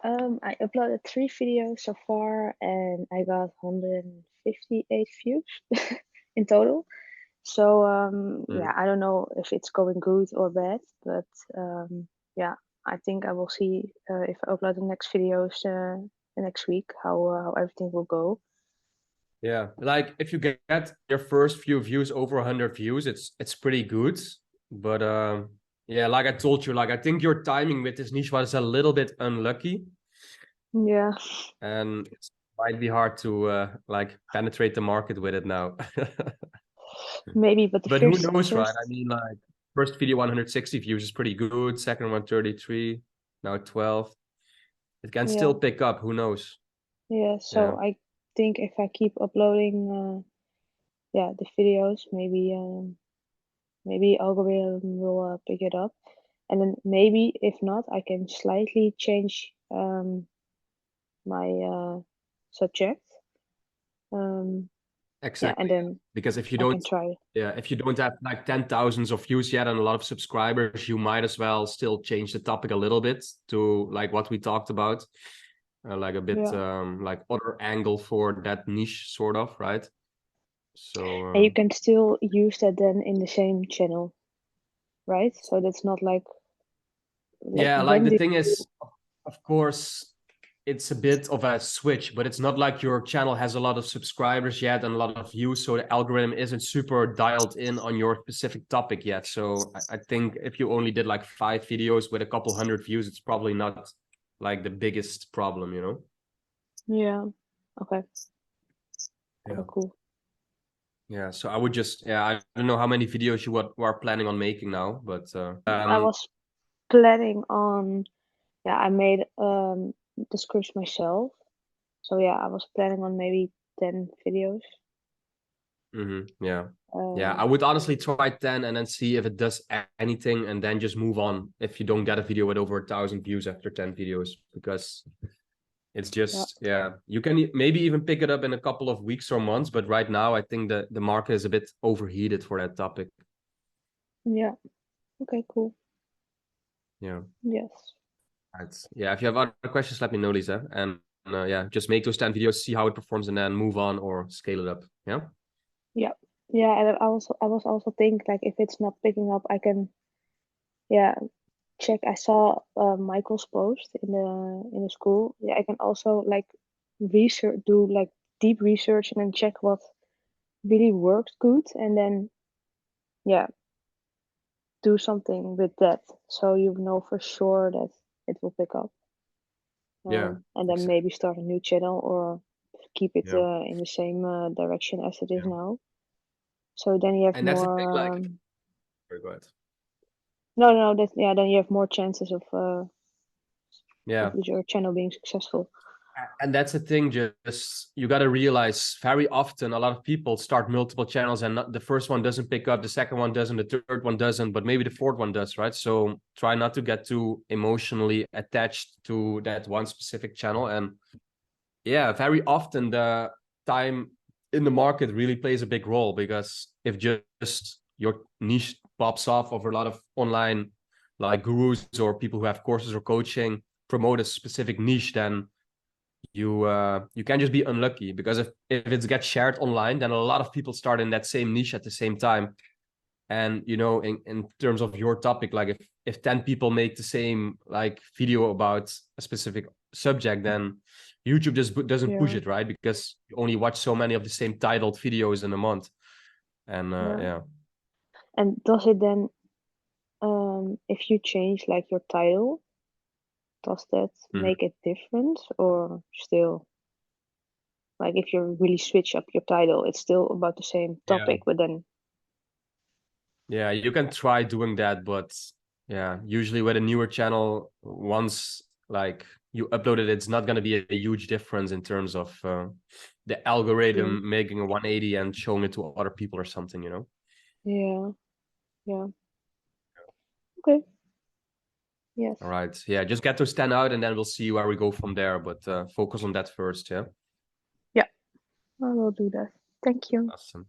I uploaded 3 videos so far and I got 158 views in total. So yeah, Mhm. I don't know if it's going good or bad, but yeah, I think I will see if I upload the next videos the next week how everything will go. Yeah, like if you get your first few views over 100 views, it's pretty good. But yeah, like I told you, like I think your timing with this niche was a little bit unlucky, Yeah, and it might be hard to like penetrate the market with it now. maybe, but the But who first knows, right? first I mean, like first video 160 views is pretty good. Second one 33, now 12. It can yeah still pick up. Who knows? yeah. Yeah. So I think if I keep uploading yeah the videos, maybe algorithm will pick it up, and then maybe if not, I can slightly change my subject. Um, yeah, and Exactly. then Because if you I don't, can try. yeah, if you don't have like 10,000 of views yet and a lot of subscribers, you might as well still change the topic a little bit to like what we talked about, like a bit Yeah, like other angle for that niche sort of, right? So and you can still use that then in the same channel, right? So that's not like yeah, like when the did thing you? is, of course, it's a bit of a switch, but it's not like your channel has a lot of subscribers yet and a lot of views, so the algorithm isn't super dialed in on your specific topic yet. So I think if you only did like 5 videos with a couple hundred views, it's probably not like the biggest problem, you know? Yeah. Okay. Okay. Yeah. Cool. Yeah. So I would just, yeah, I don't know how many videos you are planning on making now, but I was planning on. Yeah, I made the scripts myself. So yeah, I was planning on maybe 10 videos. Yeah. Yeah, Uh, I would honestly try 10 and then see if it does anything and then just move on if you don't get a video with over 1,000 views after 10 videos because it's yeah. just, yeah, you can maybe even pick it up in a couple of weeks or months, but right now I think the market is a bit overheated for that topic. Yeah. Okay. Cool. Yeah. Yes. Right. Yeah, if you have other questions, let me know, Lisa. And yeah, just make those 10 videos, see how it performs, and then move on or scale it up. Yeah. Yeah. Yeah. And I was also think like if it's not picking up, I can yeah check. I saw Michael's post in the school. Yeah, I can also like do like deep research and then check what really worked good, and then yeah do something with that, so you know for sure that it will pick up. Yeah. And then Exactly. maybe start a new channel or keep it Yeah. in the same direction as it is Yeah. now. So then you have And that's the thing, more. like, very good. No, no, that yeah. Then you have more chances of Yeah. your channel being successful. And that's the thing, just you got to realize very often a lot of people start multiple channels and not, the first one doesn't pick up, the second one doesn't, the third one doesn't, but maybe the fourth one does, right? So try not to get too emotionally attached to that one specific channel. And yeah, very often the time in the market really plays a big role because if just your niche pops off over a lot of online like gurus or people who have courses or coaching promote a specific niche, then you can just be unlucky because if it gets shared online, then a lot of people start in that same niche at the same time. And you know, in terms of your topic, like if 10 people make the same like video about a specific subject, then YouTube just doesn't push Yeah, it, right? Because you only watch so many of the same titled videos in a month. And yeah. yeah. And does it then, if you change like your title, does that Mhm. make a difference or still? Like if you really switch up your title, it's still about the same Yeah. topic, but then Yeah, you can try doing that, but yeah, usually with a newer channel, once like you upload it, it's not going to be a huge difference in terms of the yeah, algorithm making a 180 and showing it to other people or something, you know? yeah, yeah. Okay. Yes. All right. Yeah, just get those 10 out and then we'll see where we go from there, but focus on that first. Yeah. Yeah, I will do that. Thank you. Awesome.